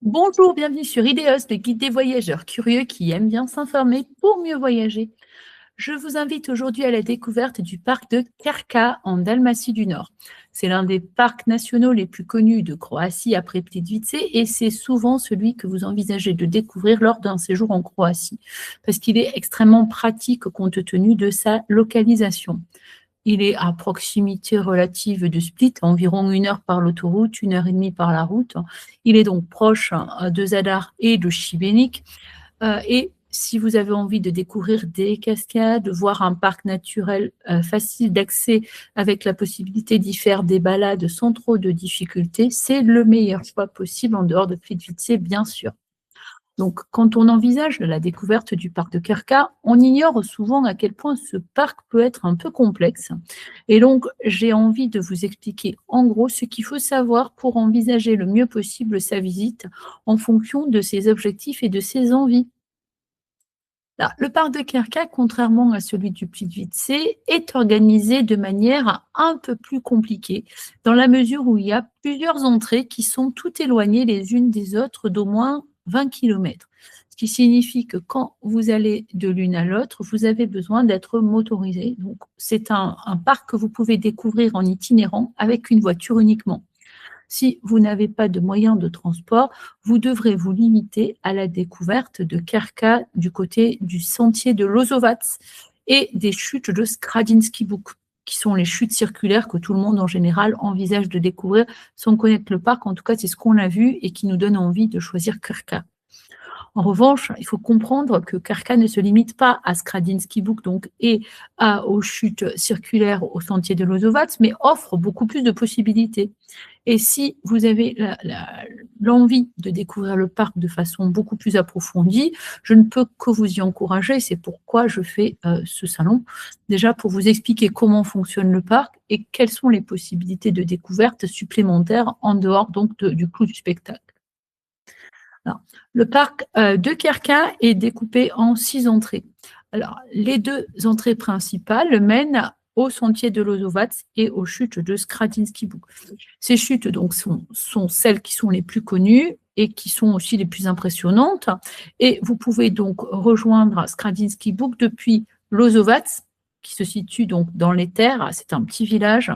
Bonjour, bienvenue sur Ideos, le guide des voyageurs curieux qui aiment bien s'informer pour mieux voyager. Je vous invite aujourd'hui à la découverte du parc de Krka en Dalmatie du Nord. C'est l'un des parcs nationaux les plus connus de Croatie après Plitvice et c'est souvent celui que vous envisagez de découvrir lors d'un séjour en Croatie parce qu'il est extrêmement pratique compte tenu de sa localisation. Il est à proximité relative de Split, environ 1 heure par l'autoroute, 1 heure et demie par la route. Il est donc proche de Zadar et de Šibenik. Et si vous avez envie de découvrir des cascades, de voir un parc naturel facile d'accès avec la possibilité d'y faire des balades sans trop de difficultés, c'est le meilleur choix possible en dehors de Plitvice, bien sûr. Donc, quand on envisage la découverte du parc de Krka, on ignore souvent à quel point ce parc peut être un peu complexe. Et donc, j'ai envie de vous expliquer en gros ce qu'il faut savoir pour envisager le mieux possible sa visite en fonction de ses objectifs et de ses envies. Alors, le parc de Krka, contrairement à celui du Plitvice, est organisé de manière un peu plus compliquée, dans la mesure où il y a plusieurs entrées qui sont toutes éloignées les unes des autres d'au moins 20 km. Ce qui signifie que quand vous allez de l'une à l'autre, vous avez besoin d'être motorisé. Donc, c'est un parc que vous pouvez découvrir en itinérant avec une voiture uniquement. Si vous n'avez pas de moyens de transport, vous devrez vous limiter à la découverte de Krka du côté du sentier de Lozovac et des chutes de Skradinski Buk, qui sont les chutes circulaires que tout le monde en général envisage de découvrir sans connaître le parc. En tout cas, c'est ce qu'on a vu et qui nous donne envie de choisir Krka. En revanche, il faut comprendre que Krka ne se limite pas à Skradinski Buk donc, et aux chutes circulaires au sentier de Lozovac, mais offre beaucoup plus de possibilités. Et si vous avez l'envie de découvrir le parc de façon beaucoup plus approfondie, je ne peux que vous y encourager. C'est pourquoi je fais ce salon. Déjà pour vous expliquer comment fonctionne le parc et quelles sont les possibilités de découverte supplémentaires en dehors donc du clou du spectacle. Alors, le parc de Krka est découpé en 6 entrées. Alors, les 2 entrées principales mènent au sentier de Lozovac et aux chutes de Skradinski Buk. Ces chutes donc, sont celles qui sont les plus connues et qui sont aussi les plus impressionnantes. Et vous pouvez donc rejoindre Skradinski Buk depuis Lozovac, qui se situe donc dans les terres. C'est un petit village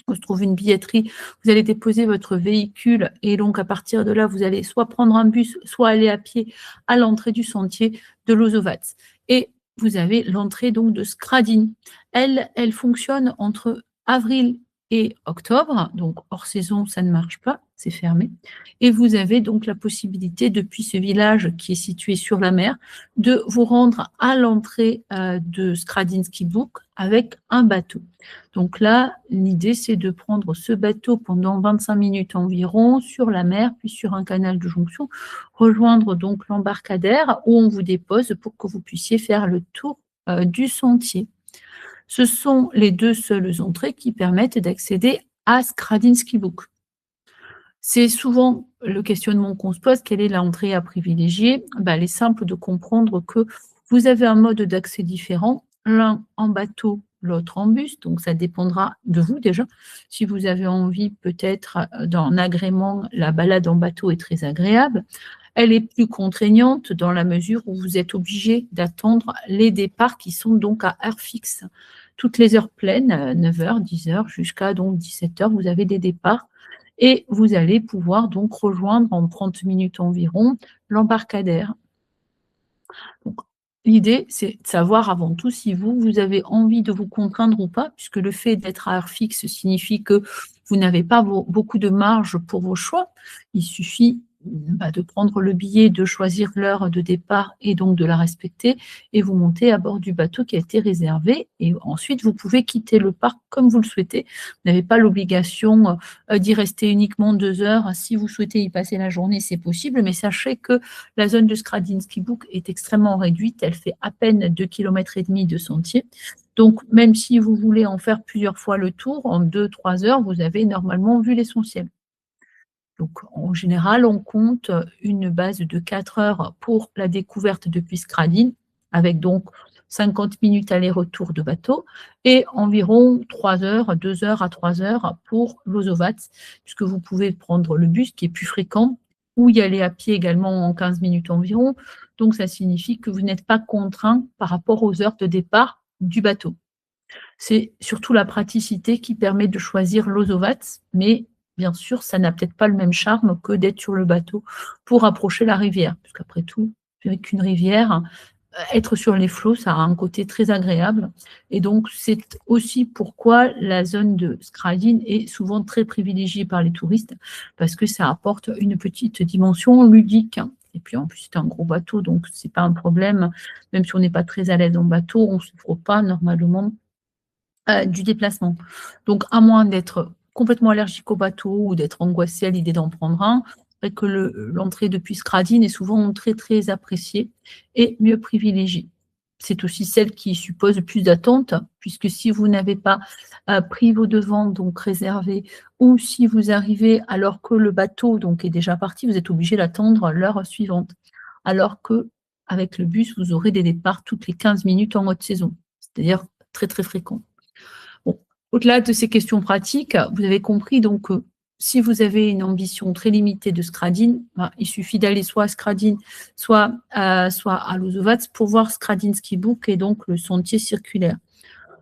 où se trouve une billetterie. Vous allez déposer votre véhicule et donc à partir de là, vous allez soit prendre un bus, soit aller à pied à l'entrée du sentier de Lozovac. Et vous avez l'entrée donc de Skradin. Elle fonctionne entre avril et octobre, donc hors saison, ça ne marche pas, c'est fermé. Et vous avez donc la possibilité, depuis ce village qui est situé sur la mer, de vous rendre à l'entrée de Skradinski Buk avec un bateau. Donc là, l'idée, c'est de prendre ce bateau pendant 25 minutes environ sur la mer, puis sur un canal de jonction, rejoindre donc l'embarcadère où on vous dépose pour que vous puissiez faire le tour du sentier. Ce sont les 2 seules entrées qui permettent d'accéder à Skradinski Buk. C'est souvent le questionnement qu'on se pose, quelle est l'entrée à privilégier? Il est simple de comprendre que vous avez un mode d'accès différent, l'un en bateau, l'autre en bus, donc ça dépendra de vous déjà. Si vous avez envie peut-être d'un agrément, la balade en bateau est très agréable. Elle est plus contraignante dans la mesure où vous êtes obligé d'attendre les départs qui sont donc à heure fixe. Toutes les heures pleines, 9h, 10h jusqu'à donc 17h, vous avez des départs et vous allez pouvoir donc rejoindre en 30 minutes environ l'embarcadère. L'idée, c'est de savoir avant tout si vous avez envie de vous contraindre ou pas, puisque le fait d'être à heure fixe signifie que vous n'avez pas beaucoup de marge pour vos choix. Il suffit de prendre le billet, de choisir l'heure de départ et donc de la respecter, et vous montez à bord du bateau qui a été réservé. Et ensuite, vous pouvez quitter le parc comme vous le souhaitez. Vous n'avez pas l'obligation d'y rester uniquement 2 heures. Si vous souhaitez y passer la journée, c'est possible, mais sachez que la zone de Skradinski Buk est extrêmement réduite. Elle fait à peine 2,5 km de sentier. Donc, même si vous voulez en faire plusieurs fois le tour, en 2-3 heures, vous avez normalement vu l'essentiel. Donc, en général, on compte une base de 4 heures pour la découverte depuis Skradin, avec donc 50 minutes aller-retour de bateau, et environ 3 heures, 2 heures à 3 heures pour Lozovac, puisque vous pouvez prendre le bus qui est plus fréquent, ou y aller à pied également en 15 minutes environ. Donc ça signifie que vous n'êtes pas contraint par rapport aux heures de départ du bateau. C'est surtout la praticité qui permet de choisir l'Ozovats, mais bien sûr, ça n'a peut-être pas le même charme que d'être sur le bateau pour approcher la rivière. Puisqu'après tout, avec une rivière, être sur les flots, ça a un côté très agréable. Et donc, c'est aussi pourquoi la zone de Skradin est souvent très privilégiée par les touristes, parce que ça apporte une petite dimension ludique. Et puis en plus, c'est un gros bateau, donc ce n'est pas un problème. Même si on n'est pas très à l'aise en bateau, on ne souffre pas normalement du déplacement. Donc, à moins d'être complètement allergique au bateau ou d'être angoissé à l'idée d'en prendre un, c'est vrai que l'entrée depuis Skradin est souvent très, très appréciée et mieux privilégiée. C'est aussi celle qui suppose plus d'attente, puisque si vous n'avez pas pris vos devants, donc réservés, ou si vous arrivez alors que le bateau donc, est déjà parti, vous êtes obligé d'attendre l'heure suivante. Alors qu'avec le bus, vous aurez des départs toutes les 15 minutes en haute saison, c'est-à-dire très, très fréquent. Bon, au-delà de ces questions pratiques, vous avez compris donc que si vous avez une ambition très limitée de Skradin, il suffit d'aller soit à Skradin, soit à Lozovats pour voir Skradin Ski Book et donc le sentier circulaire.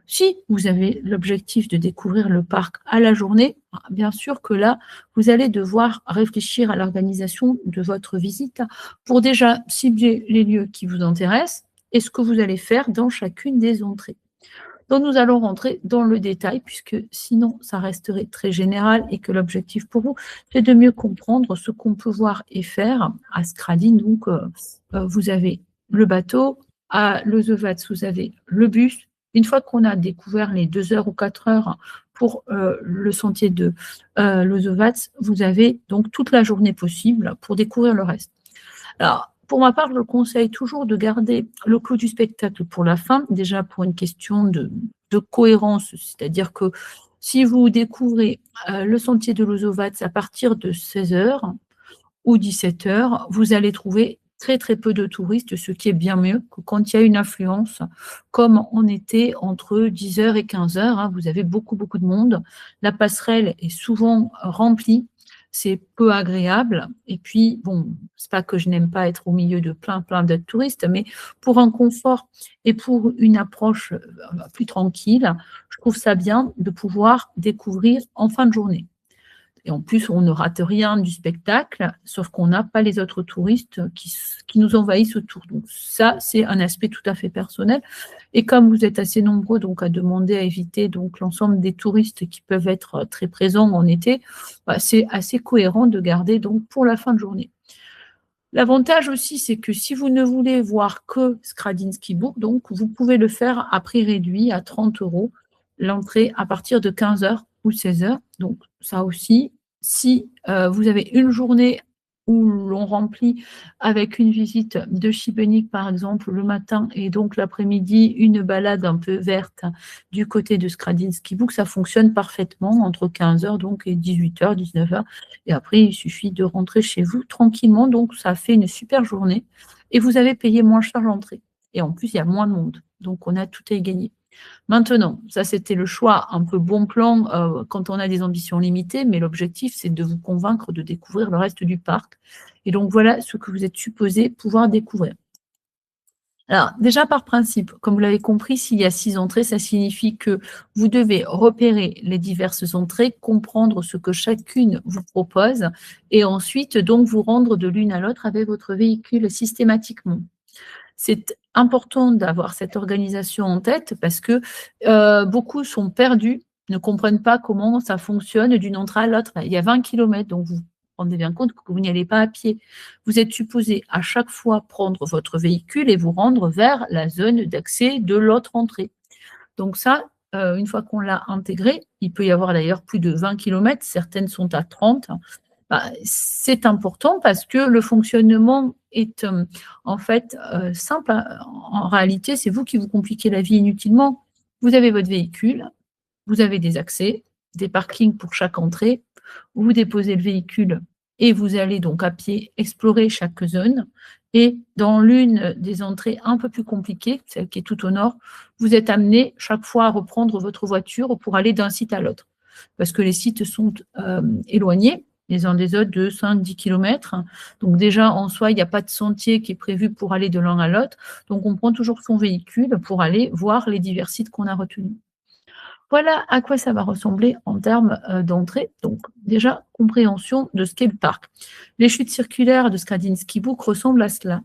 Si vous avez l'objectif de découvrir le parc à la journée, bien sûr que là, vous allez devoir réfléchir à l'organisation de votre visite pour déjà cibler les lieux qui vous intéressent et ce que vous allez faire dans chacune des entrées. Donc, nous allons rentrer dans le détail, puisque sinon, ça resterait très général et que l'objectif pour vous, c'est de mieux comprendre ce qu'on peut voir et faire à Skradin. Donc, vous avez le bateau, à Lozovats, vous avez le bus. Une fois qu'on a découvert les 2 heures ou 4 heures pour le sentier de Lozovats, vous avez donc toute la journée possible pour découvrir le reste. Alors, pour ma part, je conseille toujours de garder le clou du spectacle pour la fin, déjà pour une question de cohérence, c'est-à-dire que si vous découvrez le sentier de Lozovats à partir de 16 heures ou 17 heures, vous allez trouver très très peu de touristes, ce qui est bien mieux que quand il y a une affluence, comme on était entre 10 heures et 15 heures, vous avez beaucoup beaucoup de monde, la passerelle est souvent remplie, c'est peu agréable. Et puis, bon, c'est pas que je n'aime pas être au milieu de plein d'autres touristes, mais pour un confort et pour une approche plus tranquille, je trouve ça bien de pouvoir découvrir en fin de journée. Et en plus, on ne rate rien du spectacle, sauf qu'on n'a pas les autres touristes qui nous envahissent autour. Donc ça, c'est un aspect tout à fait personnel. Et comme vous êtes assez nombreux donc, à demander à éviter donc l'ensemble des touristes qui peuvent être très présents en été, c'est assez cohérent de garder donc pour la fin de journée. L'avantage aussi, c'est que si vous ne voulez voir que Skradin Ski Book, donc vous pouvez le faire à prix réduit à 30 €, l'entrée à partir de 15 heures ou 16 heures. Donc ça aussi, si vous avez une journée où l'on remplit avec une visite de Šibenik, par exemple, le matin, et donc l'après-midi, une balade un peu verte du côté de Skradin Ski Book, ça fonctionne parfaitement entre 15 heures donc, et 18 heures, 19 heures. Et après, il suffit de rentrer chez vous tranquillement. Donc, ça fait une super journée. Et vous avez payé moins cher l'entrée. Et en plus, il y a moins de monde. Donc, on a tout à y gagner. Maintenant, ça, c'était le choix un peu bon plan quand on a des ambitions limitées. Mais l'objectif, c'est de vous convaincre de découvrir le reste du parc. Et donc, voilà ce que vous êtes supposé pouvoir découvrir. Alors, déjà par principe, comme vous l'avez compris, s'il y a 6 entrées, ça signifie que vous devez repérer les diverses entrées, comprendre ce que chacune vous propose et ensuite donc vous rendre de l'une à l'autre avec votre véhicule systématiquement. C'est important d'avoir cette organisation en tête parce que beaucoup sont perdus, ne comprennent pas comment ça fonctionne d'une entrée à l'autre. Il y a 20 kilomètres, donc vous rendez bien compte que vous n'y allez pas à pied. Vous êtes supposé à chaque fois prendre votre véhicule et vous rendre vers la zone d'accès de l'autre entrée. Donc ça, une fois qu'on l'a intégré, il peut y avoir d'ailleurs plus de 20 kilomètres, certaines sont à 30. C'est important parce que le fonctionnement est en fait simple. En réalité, c'est vous qui vous compliquez la vie inutilement. Vous avez votre véhicule, vous avez des accès, des parkings pour chaque entrée. Vous déposez le véhicule et vous allez donc à pied explorer chaque zone. Et dans l'une des entrées un peu plus compliquées, celle qui est tout au nord, vous êtes amené chaque fois à reprendre votre voiture pour aller d'un site à l'autre. Parce que les sites sont éloignés. les uns des autres de 5-10 kilomètres. Donc déjà, en soi, il n'y a pas de sentier qui est prévu pour aller de l'un à l'autre. Donc on prend toujours son véhicule pour aller voir les divers sites qu'on a retenus. Voilà à quoi ça va ressembler en termes, d'entrée. Donc déjà, compréhension de ce qu'est le parc. Les chutes circulaires de Skradinski Buk ressemblent à cela.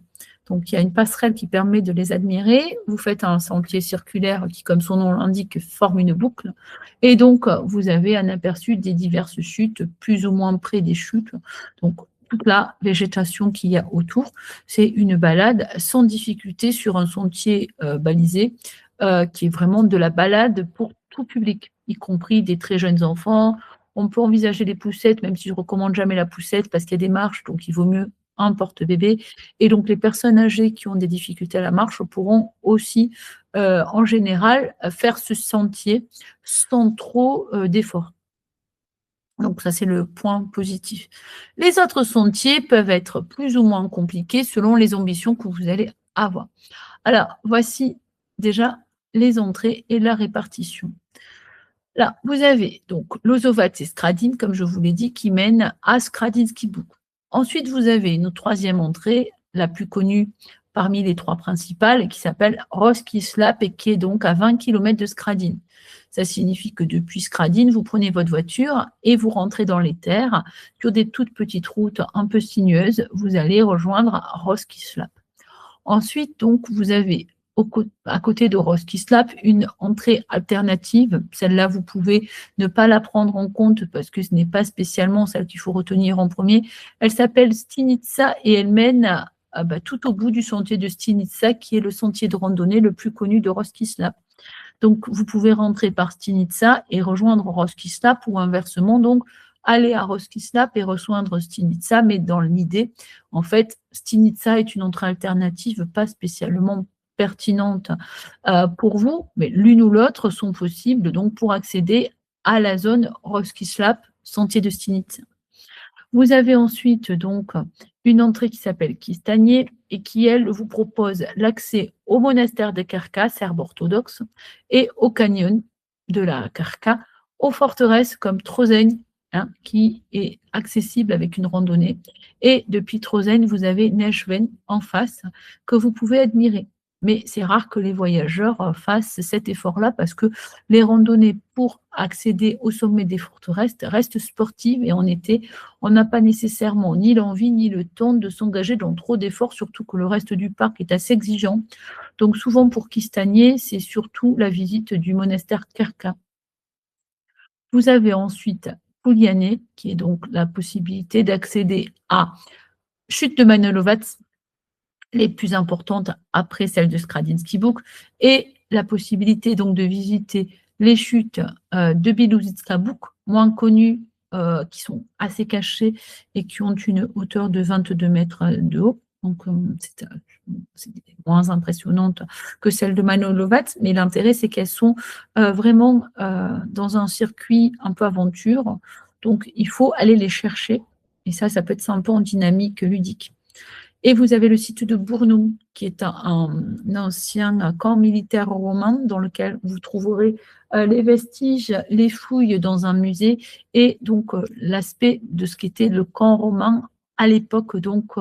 Donc il y a une passerelle qui permet de les admirer. Vous faites un sentier circulaire qui, comme son nom l'indique, forme une boucle et donc vous avez un aperçu des diverses chutes, plus ou moins près des chutes. Donc toute la végétation qu'il y a autour. C'est une balade sans difficulté sur un sentier, balisé, qui est vraiment de la balade pour tout public, y compris des très jeunes enfants. On peut envisager les poussettes, même si je recommande jamais la poussette parce qu'il y a des marches, donc il vaut mieux un porte-bébé. Et donc les personnes âgées qui ont des difficultés à la marche pourront aussi, en général, faire ce sentier sans trop, d'efforts. Donc ça, c'est le point positif. Les autres sentiers peuvent être plus ou moins compliqués selon les ambitions que vous allez avoir. Alors, voici déjà les entrées et la répartition. Là, vous avez donc l'Ozovat et Skradin, comme je vous l'ai dit, qui mène à Skradinski Buk. Ensuite, vous avez une troisième entrée, la plus connue parmi les trois principales, qui s'appelle Roskislap et qui est donc à 20 km de Skradin. Ça signifie que depuis Skradin, vous prenez votre voiture et vous rentrez dans les terres. Sur des toutes petites routes un peu sinueuses, vous allez rejoindre Roskislap. Ensuite, donc, vous avez à côté de Roskislap une entrée alternative. Celle-là, vous pouvez ne pas la prendre en compte parce que ce n'est pas spécialement celle qu'il faut retenir en premier. Elle s'appelle Stinitsa et elle mène tout au bout du sentier de Stinitsa, qui est le sentier de randonnée le plus connu de Roskislap. Donc, vous pouvez rentrer par Stinitsa et rejoindre Roskislap ou inversement, donc aller à Roskislap et rejoindre Stinitsa, mais dans l'idée, en fait, Stinitsa est une entrée alternative pas spécialement pertinente pour vous, mais l'une ou l'autre sont possibles donc pour accéder à la zone Roskislap, sentier de Stinitsa. Vous avez ensuite donc une entrée qui s'appelle Kistanier et qui, elle, vous propose l'accès au monastère de Karka, serbe orthodoxe, et au canyon de la Karka, aux forteresses comme Trozen, qui est accessible avec une randonnée. Et depuis Trozen, vous avez Nejven en face que vous pouvez admirer. Mais c'est rare que les voyageurs fassent cet effort-là parce que les randonnées pour accéder au sommet des forteresses restent sportives et en été, on n'a pas nécessairement ni l'envie ni le temps de s'engager dans trop d'efforts, surtout que le reste du parc est assez exigeant. Donc souvent pour Kistanier, c'est surtout la visite du monastère Kerka. Vous avez ensuite Pouliané, qui est donc la possibilité d'accéder à Chute de Manolovat, les plus importantes après celle de Skradinski Buk, et la possibilité donc de visiter les chutes de Biluzitska Buk, moins connues, qui sont assez cachées et qui ont une hauteur de 22 mètres de haut. Donc, c'est moins impressionnante que celle de Manolovat, mais l'intérêt, c'est qu'elles sont vraiment dans un circuit un peu aventure. Donc, il faut aller les chercher. Et ça peut être sympa en dynamique ludique. Et vous avez le site de Bournou, qui est un ancien camp militaire romain dans lequel vous trouverez les vestiges, les fouilles dans un musée et donc l'aspect de ce qu'était le camp romain à l'époque donc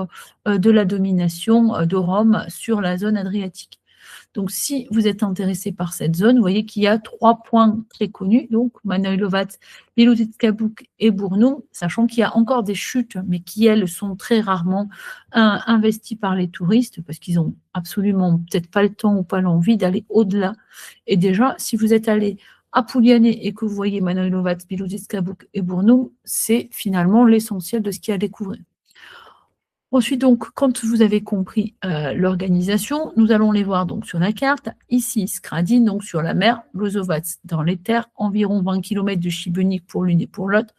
de la domination de Rome sur la zone adriatique. Donc, si vous êtes intéressé par cette zone, vous voyez qu'il y a 3 points très connus, donc Manojlovac, Biluzitska Buk et Bournou, sachant qu'il y a encore des chutes, mais qui, elles, sont très rarement investies par les touristes, parce qu'ils n'ont absolument peut-être pas le temps ou pas l'envie d'aller au-delà. Et déjà, si vous êtes allé à Pouliané et que vous voyez Manojlovac, Biluzitska Buk et Bournou, c'est finalement l'essentiel de ce qu'il y a à découvrir. Ensuite, donc, quand vous avez compris l'organisation, nous allons les voir donc sur la carte. Ici, Skradin, donc sur la mer, Lozovac dans les terres, environ 20 km de Šibenik pour l'une et pour l'autre.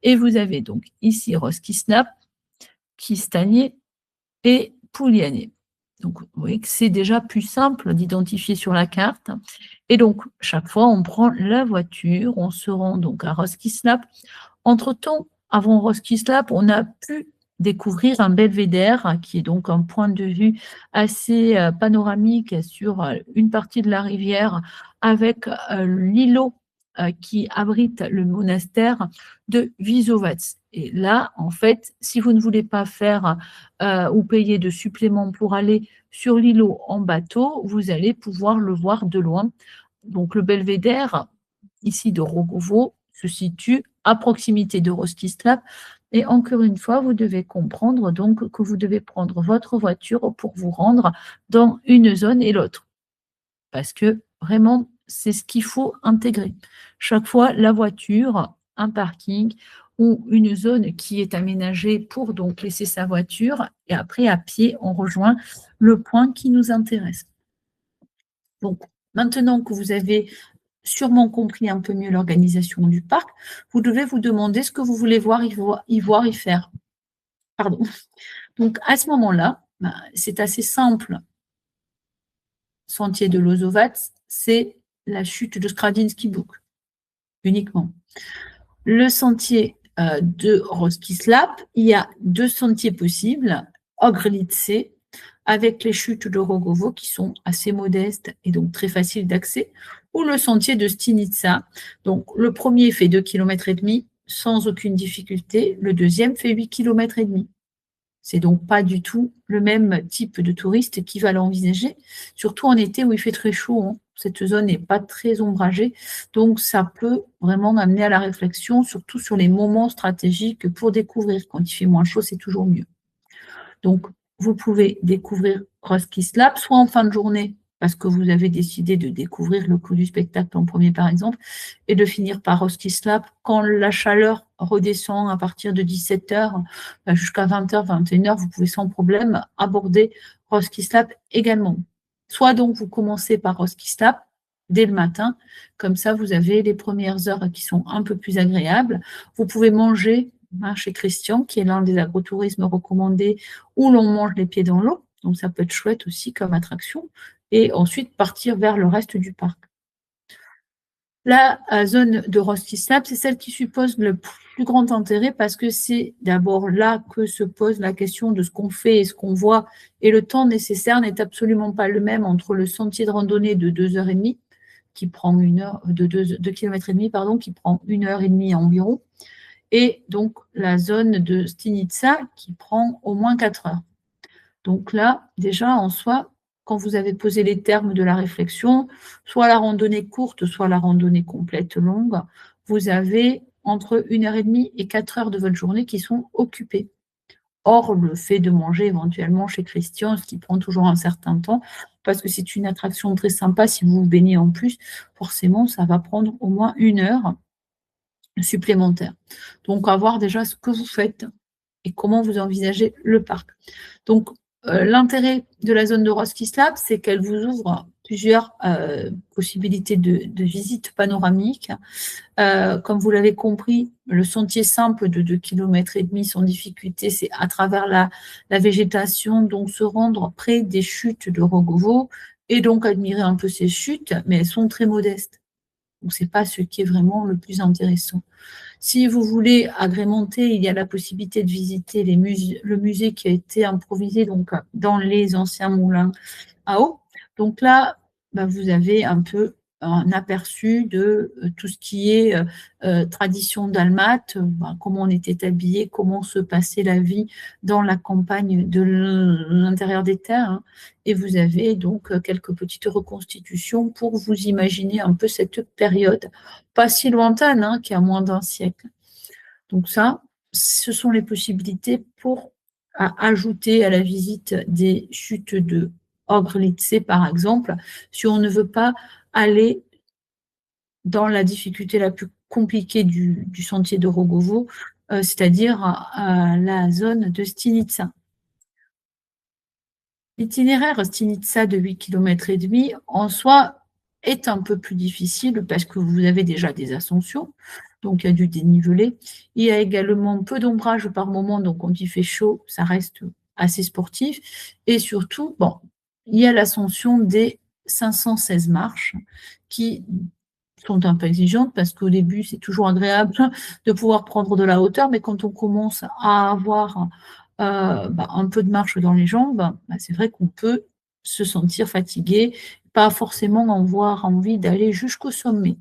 Et vous avez donc ici Roskislap, Kistanier et Pouliané. Donc, vous voyez que c'est déjà plus simple d'identifier sur la carte. Et donc, chaque fois, on prend la voiture, on se rend donc à Roskislap. Entre-temps, avant Roskislap, on a pu découvrir un belvédère qui est donc un point de vue assez panoramique sur une partie de la rivière avec l'îlot qui abrite le monastère de Vizovac. Et là, en fait, si vous ne voulez pas faire ou payer de supplément pour aller sur l'îlot en bateau, vous allez pouvoir le voir de loin. Donc le belvédère, ici de Rogovo, se situe à proximité de Rostislav. Et encore une fois, vous devez comprendre donc que vous devez prendre votre voiture pour vous rendre dans une zone et l'autre. Parce que vraiment, c'est ce qu'il faut intégrer. Chaque fois, la voiture, un parking ou une zone qui est aménagée pour donc laisser sa voiture et après à pied, on rejoint le point qui nous intéresse. Donc, maintenant que vous avez sûrement compris un peu mieux l'organisation du parc, vous devez vous demander ce que vous voulez voir, y faire. Pardon. Donc, à ce moment-là, c'est assez simple. Sentier de Lozovat, c'est la chute de Skradinsky Buk, uniquement. Le sentier de Roskislav, il y a 2 sentiers possibles, Ogrlice, avec les chutes de Rogovo qui sont assez modestes et donc très faciles d'accès, ou le sentier de Stinitsa. Donc le premier fait 2,5 km sans aucune difficulté, le deuxième fait 8,5 km. C'est donc pas du tout le même type de touriste qui va l'envisager, surtout en été où il fait très chaud, hein. Cette zone n'est pas très ombragée, donc ça peut vraiment amener à la réflexion, surtout sur les moments stratégiques pour découvrir. Quand il fait moins chaud, c'est toujours mieux. Donc, vous pouvez découvrir Roskislav, soit en fin de journée, parce que vous avez décidé de découvrir le coup du spectacle en premier, par exemple, et de finir par Roskislav quand la chaleur redescend à partir de 17h jusqu'à 20h, 21h, vous pouvez sans problème aborder Roskislav également. Soit donc vous commencez par Roskislav dès le matin, comme ça vous avez les premières heures qui sont un peu plus agréables. Vous pouvez manger chez Christian, qui est l'un des agrotourismes recommandés, où l'on mange les pieds dans l'eau. Donc, ça peut être chouette aussi comme attraction. Et ensuite, partir vers le reste du parc. La zone de Rostislav, c'est celle qui suppose le plus grand intérêt parce que c'est d'abord là que se pose la question de ce qu'on fait et ce qu'on voit. Et le temps nécessaire n'est absolument pas le même entre le sentier de randonnée de 2h30, qui prend 2,5 km, pardon, qui prend 1h30 environ, et donc la zone de Stinitsa qui prend au moins 4 heures. Donc là, déjà en soi, quand vous avez posé les termes de la réflexion, soit la randonnée courte, soit la randonnée complète longue, vous avez entre 1h30 et 4 heures de votre journée qui sont occupées. Or, le fait de manger éventuellement chez Christian, ce qui prend toujours un certain temps, parce que c'est une attraction très sympa, si vous vous baignez en plus, forcément, ça va prendre au moins 1 heure supplémentaire. Donc, à voir déjà ce que vous faites et comment vous envisagez le parc. Donc, l'intérêt de la zone de Roskislav, c'est qu'elle vous ouvre plusieurs possibilités de visite panoramique. Comme vous l'avez compris, le sentier simple de 2,5 km sans difficulté, c'est à travers la végétation, donc se rendre près des chutes de Rogovo et donc admirer un peu ces chutes, mais elles sont très modestes. Donc, ce n'est pas ce qui est vraiment le plus intéressant. Si vous voulez agrémenter, il y a la possibilité de visiter le musée qui a été improvisé donc, dans les anciens moulins à eau. Donc là, vous avez un peu un aperçu de tout ce qui est tradition dalmate, comment on était habillé, comment se passait la vie dans la campagne de l'intérieur des terres. Hein. Et vous avez donc quelques petites reconstitutions pour vous imaginer un peu cette période, pas si lointaine, hein, qui a moins d'un siècle. Donc ça, ce sont les possibilités pour ajouter à la visite des chutes de Ogrlice, par exemple, si on ne veut pas aller dans la difficulté la plus compliquée du sentier de Rogovo, c'est-à-dire à la zone de Stinitsa. L'itinéraire Stinitsa de 8,5 km en soi est un peu plus difficile parce que vous avez déjà des ascensions, donc il y a du dénivelé. Il y a également peu d'ombrage par moment, donc quand il fait chaud, ça reste assez sportif. Et surtout, il y a l'ascension des 516 marches qui sont un peu exigeantes parce qu'au début, c'est toujours agréable de pouvoir prendre de la hauteur, mais quand on commence à avoir un peu de marche dans les jambes, c'est vrai qu'on peut se sentir fatigué, pas forcément avoir envie d'aller jusqu'au sommet.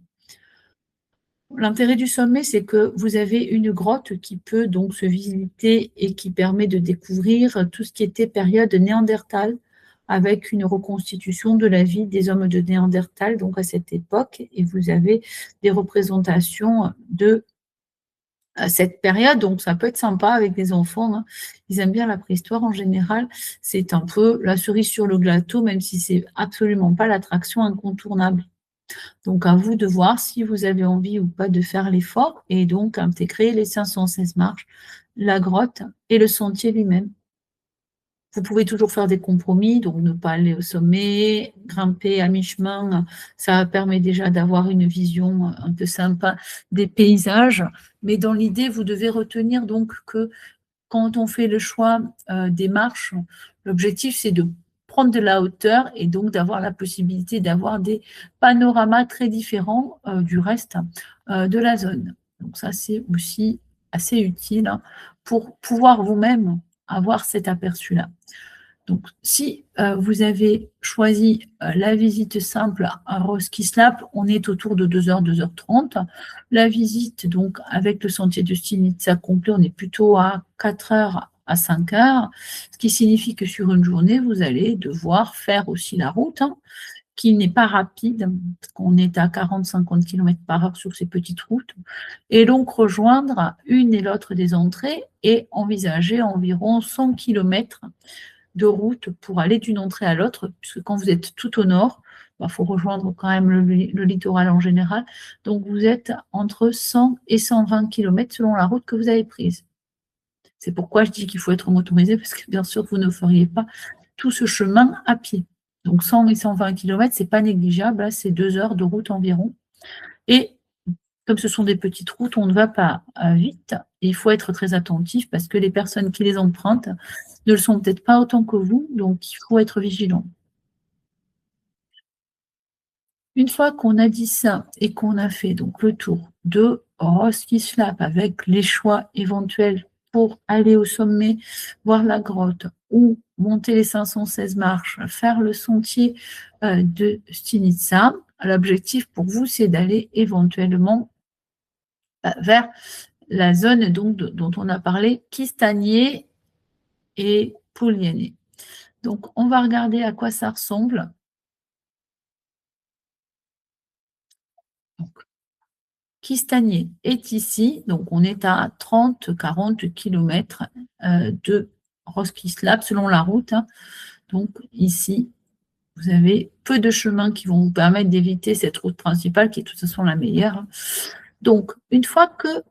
L'intérêt du sommet, c'est que vous avez une grotte qui peut donc se visiter et qui permet de découvrir tout ce qui était période néandertale, avec une reconstitution de la vie des hommes de Néandertal, donc à cette époque, et vous avez des représentations de cette période, donc ça peut être sympa avec des enfants, hein. Ils aiment bien la préhistoire en général. C'est un peu la cerise sur le gâteau, même si c'est absolument pas l'attraction incontournable. Donc, à vous de voir si vous avez envie ou pas de faire l'effort et donc intégrer les 516 marches, la grotte et le sentier lui-même. Vous pouvez toujours faire des compromis, donc ne pas aller au sommet, grimper à mi-chemin, ça permet déjà d'avoir une vision un peu sympa des paysages. Mais dans l'idée, vous devez retenir donc que quand on fait le choix des marches, l'objectif, c'est de prendre de la hauteur et donc d'avoir la possibilité d'avoir des panoramas très différents du reste de la zone. Donc ça, c'est aussi assez utile, hein, pour pouvoir vous-même avoir cet aperçu-là. Donc, si vous avez choisi la visite simple à Roskislap, on est autour de 2 heures, 2h30. La visite, donc, avec le sentier de Stinitsa complet, on est plutôt à 4 heures à 5 heures, ce qui signifie que sur une journée, vous allez devoir faire aussi la route, hein, qui n'est pas rapide, parce qu'on est à 40-50 km par heure sur ces petites routes, et donc rejoindre une et l'autre des entrées et envisager environ 100 km de route pour aller d'une entrée à l'autre, puisque quand vous êtes tout au nord, il faut rejoindre quand même le littoral en général. Donc, vous êtes entre 100 et 120 km selon la route que vous avez prise. C'est pourquoi je dis qu'il faut être motorisé, parce que bien sûr, vous ne feriez pas tout ce chemin à pied. Donc, 100 et 120 km, ce n'est pas négligeable, là, c'est 2 heures de route environ. Et comme ce sont des petites routes, on ne va pas vite. Il faut être très attentif parce que les personnes qui les empruntent ne le sont peut-être pas autant que vous, donc il faut être vigilant. Une fois qu'on a dit ça et qu'on a fait donc le tour de Roskislap avec les choix éventuels pour aller au sommet, voir la grotte ou monter les 516 marches, faire le sentier de Stinitsa, l'objectif pour vous, c'est d'aller éventuellement vers la zone donc, dont on a parlé, Kistanier et Pouliané. Donc, on va regarder à quoi ça ressemble. Donc, Kistanier est ici, donc on est à 30-40 km de Roskislap selon la route, hein. Donc, ici, vous avez peu de chemins qui vont vous permettre d'éviter cette route principale qui est de toute façon la meilleure, hein. Donc, une fois que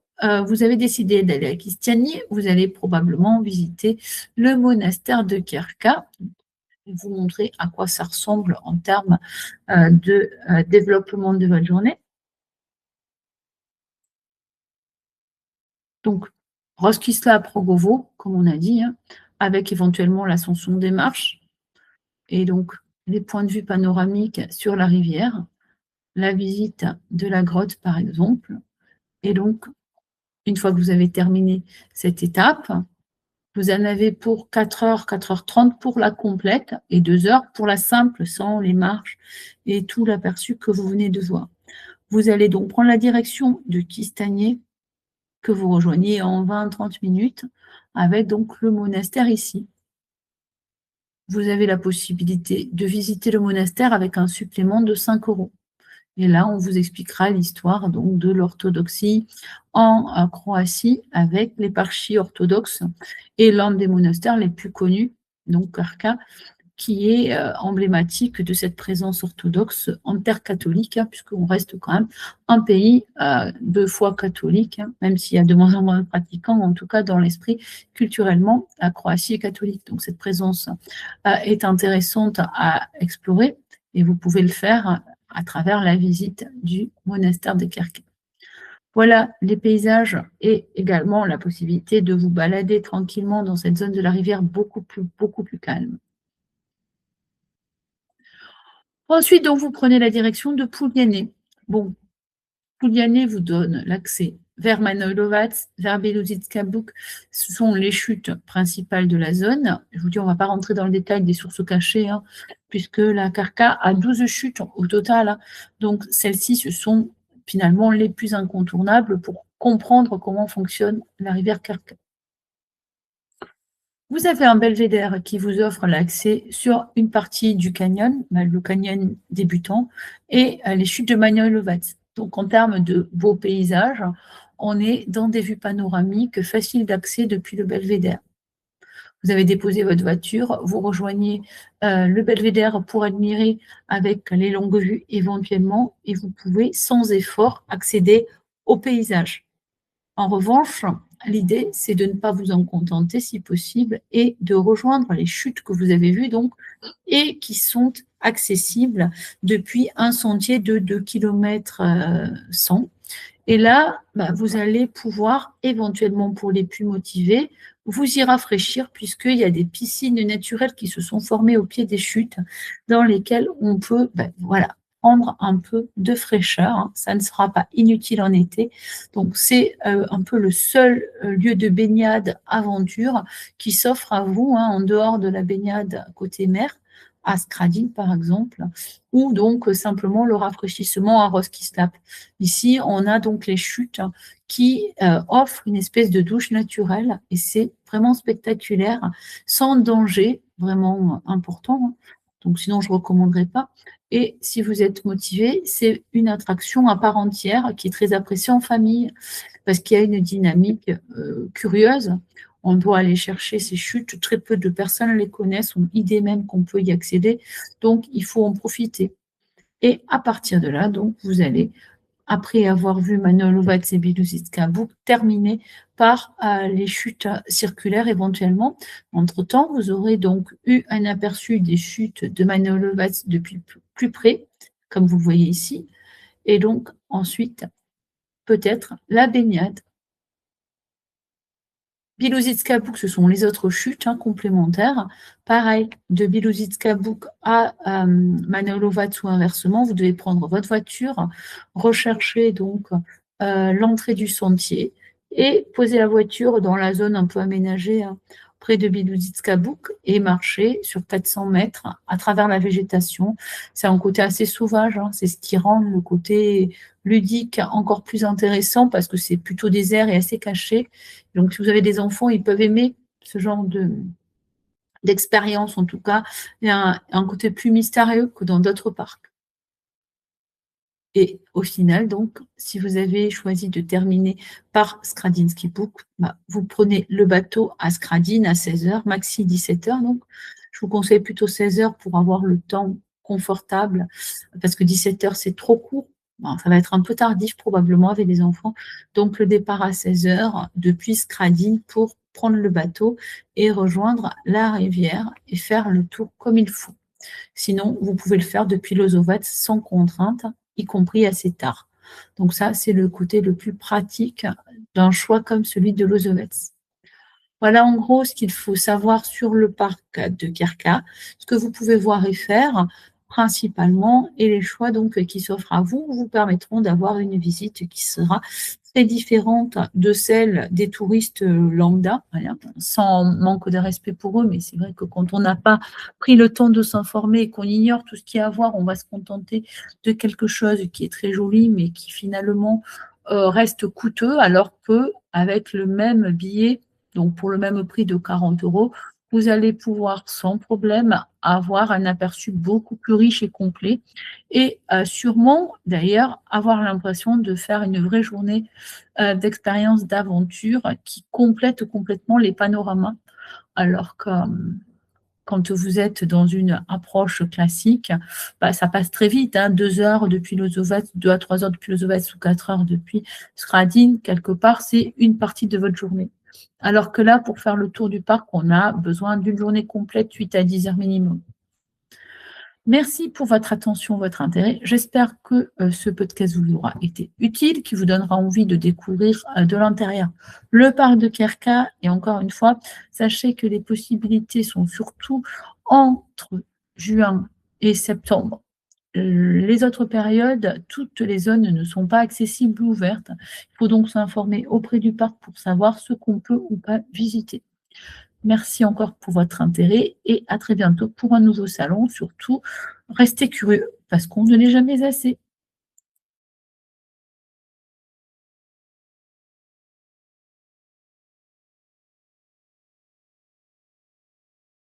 vous avez décidé d'aller à Kistiani, vous allez probablement visiter le monastère de Kirka. Je vais vous montrer à quoi ça ressemble en termes de développement de votre journée. Donc, Roskisla Progovo, comme on a dit, hein, avec éventuellement l'ascension des marches et donc les points de vue panoramiques sur la rivière, la visite de la grotte par exemple. Et donc, une fois que vous avez terminé cette étape, vous en avez pour 4 heures, 4h30 pour la complète et 2 heures pour la simple, sans les marches et tout l'aperçu que vous venez de voir. Vous allez donc prendre la direction de Kistanier, que vous rejoignez en 20-30 minutes, avec donc le monastère ici. Vous avez la possibilité de visiter le monastère avec un supplément de 5 euros. Et là, on vous expliquera l'histoire donc de l'orthodoxie en Croatie avec l'éparchie orthodoxe et l'un des monastères les plus connus, donc Krka, qui est emblématique de cette présence orthodoxe en terre catholique, hein, puisqu'on reste quand même un pays de foi catholique, hein, même s'il y a de moins en moins de pratiquants, en tout cas dans l'esprit, culturellement, la Croatie est catholique. Donc cette présence est intéressante à explorer et vous pouvez le faire à travers la visite du monastère de Kirke. Voilà les paysages et également la possibilité de vous balader tranquillement dans cette zone de la rivière beaucoup plus calme. Ensuite, donc, vous prenez la direction de Pouliané. Bon, Pouliané vous donne l'accès vers Manojlovac, vers Belozitska Buk. Ce sont les chutes principales de la zone. Je vous dis, on ne va pas rentrer dans le détail des sources cachées, hein, puisque la Krka a 12 chutes au total, hein. Donc, celles-ci, ce sont finalement les plus incontournables pour comprendre comment fonctionne la rivière Carca. Vous avez un belvédère qui vous offre l'accès sur une partie du canyon, le canyon débutant, et les chutes de Magnolia-Lovatz. Donc, en termes de beaux paysages, on est dans des vues panoramiques faciles d'accès depuis le belvédère. Vous avez déposé votre voiture, vous rejoignez le belvédère pour admirer avec les longues vues éventuellement, et vous pouvez sans effort accéder au paysage. En revanche, l'idée, c'est de ne pas vous en contenter si possible et de rejoindre les chutes que vous avez vues donc et qui sont accessibles depuis un sentier de 2 km 100. Et là, vous allez pouvoir, éventuellement pour les plus motivés, vous y rafraîchir puisqu'il y a des piscines naturelles qui se sont formées au pied des chutes dans lesquelles on peut prendre un peu de fraîcheur. Hein. Ça ne sera pas inutile en été. Donc, c'est un peu le seul lieu de baignade aventure qui s'offre à vous en dehors de la baignade côté mer, à Skradin par exemple, ou donc simplement le rafraîchissement à Roskilde. Ici, on a donc les chutes qui offrent une espèce de douche naturelle et c'est vraiment spectaculaire, sans danger vraiment important. Donc sinon, je ne recommanderais pas. Et si vous êtes motivé, c'est une attraction à part entière qui est très appréciée en famille parce qu'il y a une dynamique curieuse. On doit aller chercher ces chutes. Très peu de personnes les connaissent, ont idée même qu'on peut y accéder. Donc, il faut en profiter. Et à partir de là, donc, vous allez, après avoir vu Magnolia-Lovatz et Bilouzitska Buk, terminer par les chutes circulaires éventuellement. Entre-temps, vous aurez donc eu un aperçu des chutes de Magnolia-Lovatz depuis plus près, comme vous le voyez ici. Et donc, ensuite, peut-être la baignade. Bilouzitska Buk, ce sont les autres chutes complémentaires. Pareil, de Bilouzitska Buk à Magnolia-Lovatz ou inversement, vous devez prendre votre voiture, rechercher donc l'entrée du sentier et poser la voiture dans la zone un peu aménagée près de Bilouzitska Buk et marcher sur 400 mètres à travers la végétation. C'est un côté assez sauvage, c'est ce qui rend le côté ludique encore plus intéressant parce que c'est plutôt désert et assez caché. Donc, si vous avez des enfants, ils peuvent aimer ce genre d'expérience, en tout cas. Il y a un côté plus mystérieux que dans d'autres parcs. Et au final, donc, si vous avez choisi de terminer par Skradin Ski Buk, vous prenez le bateau à Skradin à 16h, maxi 17h. Donc, je vous conseille plutôt 16h pour avoir le temps confortable, parce que 17h, c'est trop court. Ça va être un peu tardif probablement avec les enfants. Donc, le départ à 16h depuis Skradin pour prendre le bateau et rejoindre la rivière et faire le tour comme il faut. Sinon, vous pouvez le faire depuis Lozovatz sans contrainte, y compris assez tard. Donc ça, c'est le côté le plus pratique d'un choix comme celui de Lozovatz. Voilà en gros ce qu'il faut savoir sur le parc de Kirka, ce que vous pouvez voir et faire principalement, et les choix donc qui s'offrent à vous vous permettront d'avoir une visite qui sera très différente de celle des touristes lambda, sans manque de respect pour eux, mais c'est vrai que quand on n'a pas pris le temps de s'informer et qu'on ignore tout ce qu'il y a à voir, on va se contenter de quelque chose qui est très joli, mais qui finalement reste coûteux, alors qu'avec le même billet, donc pour le même prix de 40 €, vous allez pouvoir sans problème avoir un aperçu beaucoup plus riche et complet et sûrement d'ailleurs avoir l'impression de faire une vraie journée d'expérience d'aventure qui complète complètement les panoramas. Alors que quand vous êtes dans une approche classique, ça passe très vite, 2 heures depuis Lozovatz, 2 à 3 heures depuis Lozovatz ou 4 heures depuis Skradin, quelque part, c'est une partie de votre journée. Alors que là, pour faire le tour du parc, on a besoin d'une journée complète, 8 à 10 heures minimum. Merci pour votre attention, votre intérêt. J'espère que ce podcast vous aura été utile, qui vous donnera envie de découvrir de l'intérieur le parc de Kirka. Et encore une fois, sachez que les possibilités sont surtout entre juin et septembre. Les autres périodes, toutes les zones ne sont pas accessibles ou ouvertes. Il faut donc s'informer auprès du parc pour savoir ce qu'on peut ou pas visiter. Merci encore pour votre intérêt et à très bientôt pour un nouveau salon. Surtout, restez curieux parce qu'on ne l'est jamais assez.